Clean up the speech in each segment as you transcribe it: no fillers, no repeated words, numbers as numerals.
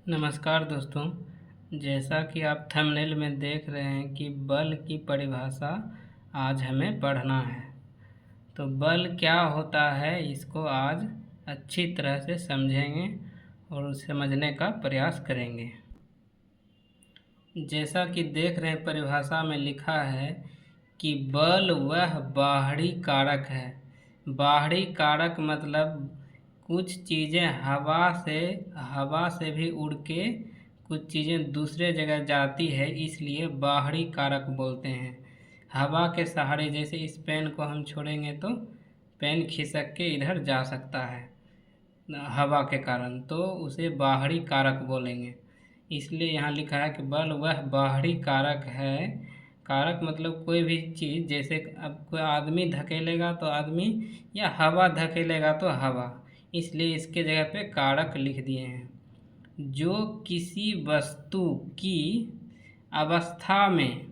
नमस्कार दोस्तों। जैसा कि आप थंबनेल में देख रहे हैं कि बल की परिभाषा आज हमें पढ़ना है। तो बल क्या होता है इसको आज अच्छी तरह से समझेंगे और उसे समझने का प्रयास करेंगे। जैसा कि देख रहे हैं परिभाषा में लिखा है कि बल वह बाहरी कारक है। बाहरी कारक मतलब कुछ चीज़ें हवा से भी उड़ के कुछ चीज़ें दूसरे जगह जाती है, इसलिए बाहरी कारक बोलते हैं। हवा के सहारे जैसे इस पेन को हम छोड़ेंगे तो पेन खिसक के इधर जा सकता है हवा के कारण, तो उसे बाहरी कारक बोलेंगे। इसलिए यहाँ लिखा है कि बल वह बाहरी कारक है। कारक मतलब कोई भी चीज़, जैसे अब कोई आदमी धकेलेगा तो आदमी, या हवा धकेलेगा तो हवा, इसलिए इसके जगह पे कारक लिख दिए हैं। जो किसी वस्तु की अवस्था में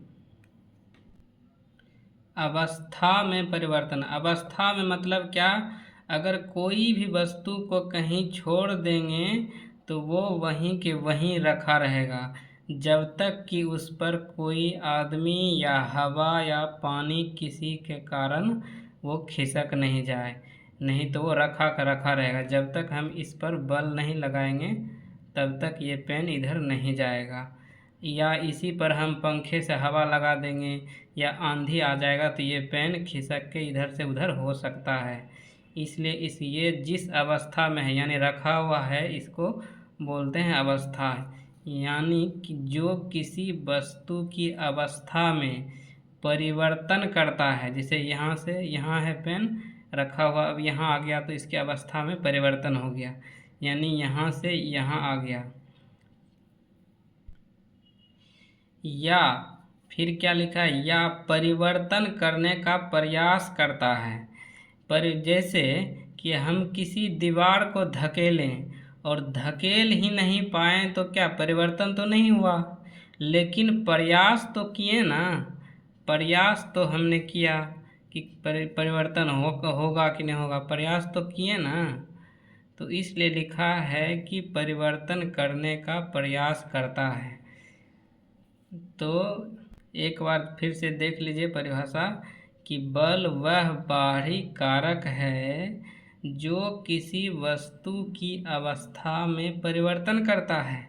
परिवर्तन। अवस्था में मतलब क्या, अगर कोई भी वस्तु को कहीं छोड़ देंगे तो वो वहीं के वहीं रखा रहेगा जब तक कि उस पर कोई आदमी या हवा या पानी किसी के कारण वो खिसक नहीं जाए। नहीं तो वो रखा का रखा रहेगा। जब तक हम इस पर बल नहीं लगाएंगे तब तक ये पेन इधर नहीं जाएगा। या इसी पर हम पंखे से हवा लगा देंगे या आंधी आ जाएगा तो ये पेन खिसक के इधर से उधर हो सकता है। इसलिए ये जिस अवस्था में है यानी रखा हुआ है, इसको बोलते हैं अवस्था। यानी कि जो किसी वस्तु की अवस्था में परिवर्तन करता है। जैसे यहाँ से यहाँ है पेन रखा हुआ, अब यहाँ आ गया तो इसकी अवस्था में परिवर्तन हो गया, यानी यहाँ से यहाँ आ गया। या फिर क्या लिखा है, या परिवर्तन करने का प्रयास करता है। पर जैसे कि हम किसी दीवार को धकेलें और धकेल ही नहीं पाए तो क्या परिवर्तन तो नहीं हुआ, लेकिन प्रयास तो किए ना। प्रयास तो हमने किया कि परिवर्तन होगा कि नहीं होगा, प्रयास तो किए ना। तो इसलिए लिखा है कि परिवर्तन करने का प्रयास करता है। तो एक बार फिर से देख लीजिए परिभाषा कि बल वह बाहरी कारक है जो किसी वस्तु की अवस्था में परिवर्तन करता है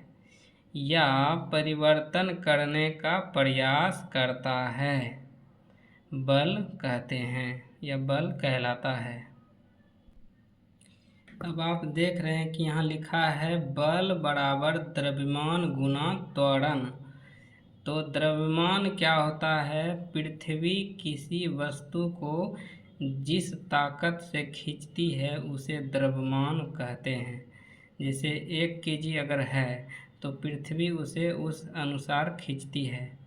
या परिवर्तन करने का प्रयास करता है, बल कहते हैं या बल कहलाता है। अब आप देख रहे हैं कि यहाँ लिखा है बल बराबर द्रव्यमान गुना त्वरण। तो द्रव्यमान क्या होता है, पृथ्वी किसी वस्तु को जिस ताकत से खींचती है उसे द्रव्यमान कहते हैं। जैसे 1 kg अगर है तो पृथ्वी उसे उस अनुसार खींचती है।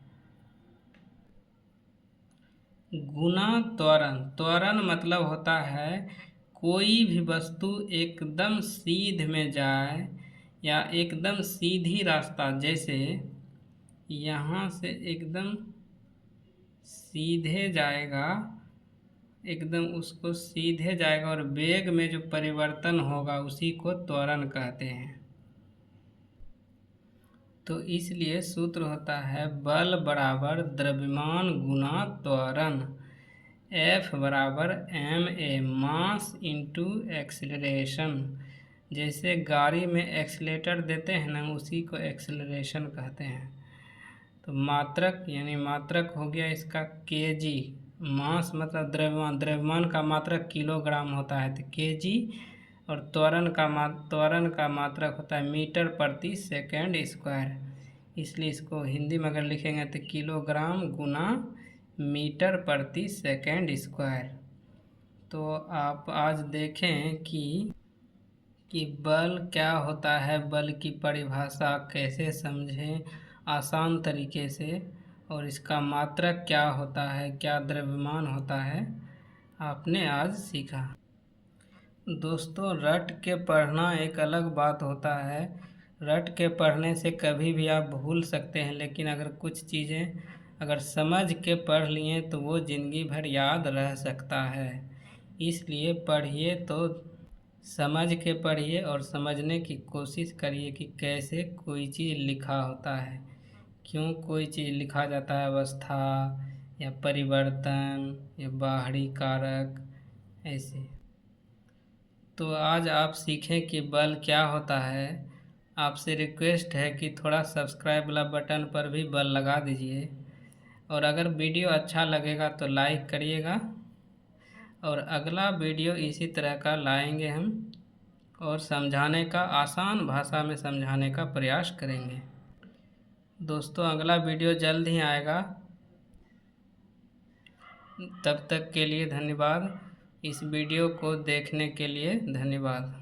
गुना त्वरण। त्वरण मतलब होता है कोई भी वस्तु एकदम सीध में जाए या एकदम सीधी रास्ता, जैसे यहाँ से एकदम सीधे जाएगा, एकदम उसको सीधे जाएगा और वेग में जो परिवर्तन होगा उसी को त्वरण कहते हैं। तो इसलिए सूत्र होता है बल बराबर द्रव्यमान गुना त्वरण। F बराबर ma, मास इंटू एक्सेलरेशन। जैसे गाड़ी में एक्सीलेटर देते हैं ना, उसी को एक्सेलरेशन कहते हैं। तो मात्रक यानी मात्रक हो गया इसका kg। मास मतलब द्रव्यमान, द्रव्यमान का मात्रक किलोग्राम होता है तो kg, और त्वरण का मात्रक होता है मीटर प्रति सेकंड स्क्वायर। इसलिए इसको हिंदी में अगर लिखेंगे तो किलोग्राम गुना मीटर प्रति सेकंड स्क्वायर। तो आप आज देखें कि बल क्या होता है, बल की परिभाषा कैसे समझें आसान तरीके से, और इसका मात्रक क्या होता है, क्या द्रव्यमान होता है, आपने आज सीखा। दोस्तों, रट के पढ़ना एक अलग बात होता है। रट के पढ़ने से कभी भी आप भूल सकते हैं, लेकिन अगर कुछ चीज़ें अगर समझ के पढ़ लिए तो वो ज़िंदगी भर याद रह सकता है। इसलिए पढ़िए तो समझ के पढ़िए और समझने की कोशिश करिए कि कैसे कोई चीज़ लिखा होता है, क्यों कोई चीज़ लिखा जाता है, अवस्था या परिवर्तन या बाहरी कारक ऐसे। तो आज आप सीखें कि बल क्या होता है। आपसे रिक्वेस्ट है कि थोड़ा सब्सक्राइब वाला बटन पर भी बल लगा दीजिए, और अगर वीडियो अच्छा लगेगा तो लाइक करिएगा, और अगला वीडियो इसी तरह का लाएंगे हम, और समझाने का आसान भाषा में समझाने का प्रयास करेंगे। दोस्तों अगला वीडियो जल्द ही आएगा, तब तक के लिए धन्यवाद। इस वीडियो को देखने के लिए धन्यवाद।